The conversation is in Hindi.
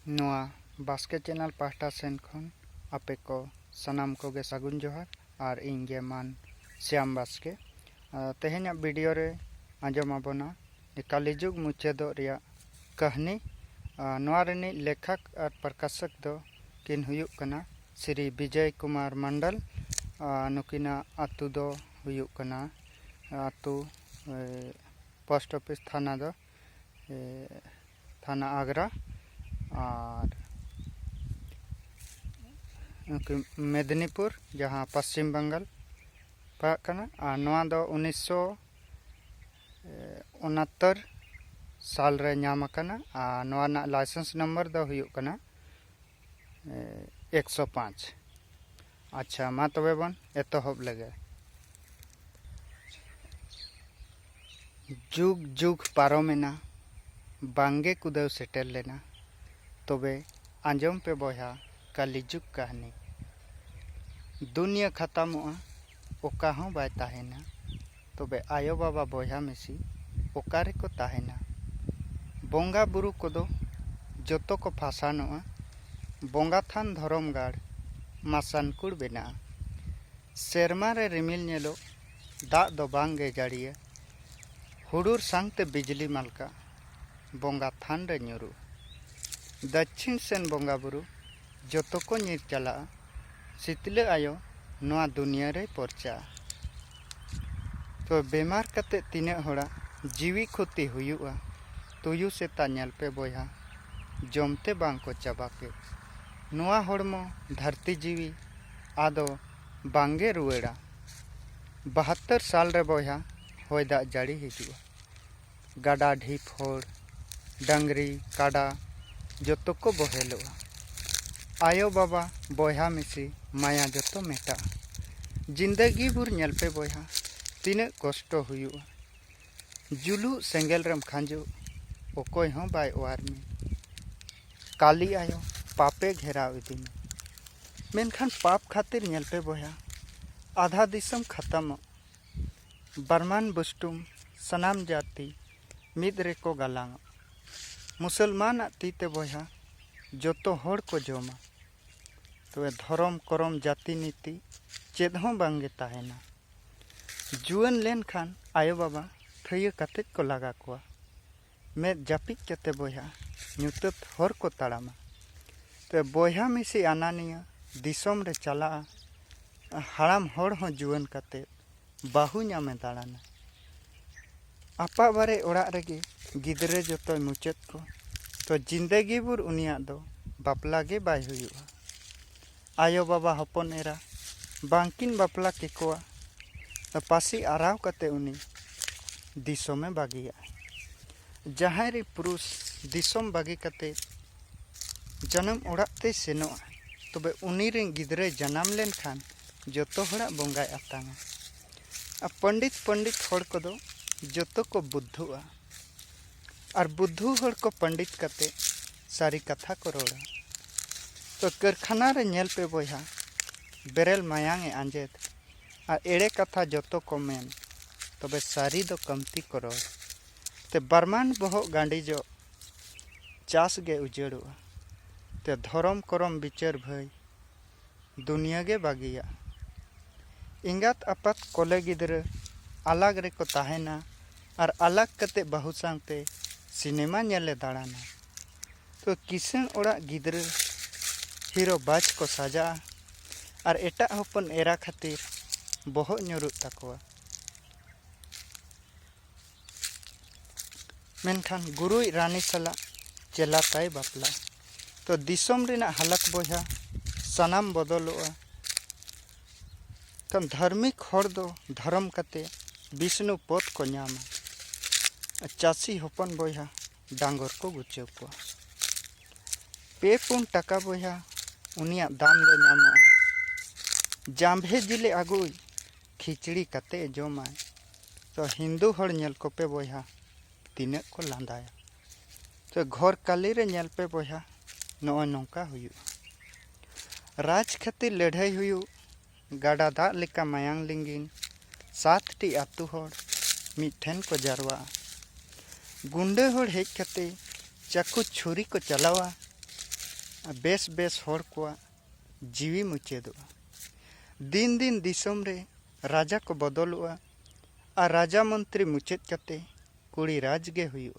नोआ बास्के चैनल पास्टा सेन खन आपे को सनाम को गे सागुन जोहार और इंगे मान श्याम बास्के तेहेना वीडियो रे आंजम आबोना कलिजुग मुचादो रिया कहानी नोआ रेनी लेखक और प्रकाशक दो किन हुयुक कना श्री विजय कुमार मंडल नुकिना आतु दो हुयुक कना आतु पोस्ट ऑफिस थाना दो थाना आगरा और मेदिनीपुर जहाँ पश्चिम बंगाल पाकना और नोआ दो 1969 साल रे नाम कना और नोआ ना लाइसेंस नंबर दो हुयुक कना 105। अच्छा मा तबे बन एतहब लगे जुग जुग पारोमेना बांगे कुदेव सेटेल लेना तबे आंजम पे बया कलिजुग कहानी दुनिया खत्म ओका हों बाय ताहेना तबे आयो बाबा बया मिसी ओकारे को ताहेना बोंगा बुरु कोदो जोतो को फासानोआ बोंगा थान धरम गाड़ मासानकुड़ बेना सेरमा रे रिमिल नेलो दाग दो बांगे जाड़िए हुडूर सांगते बिजली मालका बोंगा थान रे न्यूरू दक्षिण सेन बोंगा बुरु जोतो को नीर चला सितले आयो नोआ दुनिया रे परचा तो बेमार कते तीने होड़ा जीवी खुती हुयुआ तुयु सेता नेल पे बोया जमते बांग को चाबाके नोआ होड़मो धरती जीवी आदो बांगे रुएड़ा 72 साल रे बोया होय दाग जाड़ी हिजुआ गाडा ढीप होड़ डंगरी काडा जोतो को बहेलोआ आयो बाबा बोया मिसी माया जोतो मेटा जिंदगी बुर नेल पे बोया तीने कष्ट हुयुआ जुलू सेंगेल रम खांजो ओकोय हों बाय ओआर में काली आयो पापे घेराव इदिन मेनखान पाप खातिर नेल पे बोया आधा दिसम खत्म बर्मान बुस्टुम सनाम जाति मिद रेको गालांग मुसलमान तीते बोया जोतो होड़ को जोमा तो धरम करम जाति नीति चेद हों बांगे ताहेना जुआन लेन खान आयो बाबा थैया कतेज को लगा कोआ में जापिक कते बोया न्यूतत होर को ताड़ामा तो बोया मिसी आनानिया दिसोम रे चला हाड़ाम होड़ हों जुआन कते बाहु नामे दाड़ाना आपा बारे ओड़ा रेगे गिदरे जोतो मुचेत को तो जिंदगी बुर उनिया दो बापला गे बाय हुयुआ आयो बाबा हपन एरा बांकिन बापला केकोआ तो पासी आराव कते उनी दिसोमे बागिया जहाँ रे पुरुष दिसोम बागी कते जन्म ओड़ाते सेनोआ तबे उनी रे गिदरे जन्म लेन खान जोतो होड़ा बोंगाय आतांगा पंडित होड़ को दो जोतो को बुद्धुआ और बुद्धू होड़ को पंडित कते सारी कथा को रोड़ा तो कारखाना रे नेल पे बोया बेरेल मायांगे आंजेद और एड़े कथा जोतो को मेन तबे सारी दो कमती करो ते बर्मान बहो गांडी जो चास गे उजेड़ुआ ते धरम करम बिचार भई दुनिया गे बागिया इंगात आपात कोले गिदरे अलग रे को ताहेना और अलग कते बहु सांगते सिनेमा नेले दाड़ाना तो किसन ओड़ा गिदरे हीरो बाज को साजा और एटा हपन एरा खातिर बहुत न्यूरुत तकवा मेनखान गुरुई रानी सला चेला ताई बापला तो दिसोम रेना हालत बोया सनाम बदलोआ तम धार्मिक होड़ दो धर्म कते विष्णु पद को नामा चासी हपन बोया डांगर को गुचे को पे पुन टाका बोया उनिया दाम दो नामा जाम्भे जिले आगुई खिचड़ी कते जोमाय तो हिंदू होड़ नेल को पे बोया तीने को लांदाया तो घर काली रे नेल पे बोया नोय नौका हुयु राज खातिर लड़ाई हुयु गाडा दाग लेका मायांग लिंगिन 7 टी आतु होड़ मिठेन को जारवा गुंडे होड़ हेज कते चाकू छुरी को चलावा बेस बेस होड़ को जीवी मुचादोगा। दिन दिन दिसम रे राजा को बदलुआ और राजा मंत्री मुचाद कते कुड़ी राज गे हुई।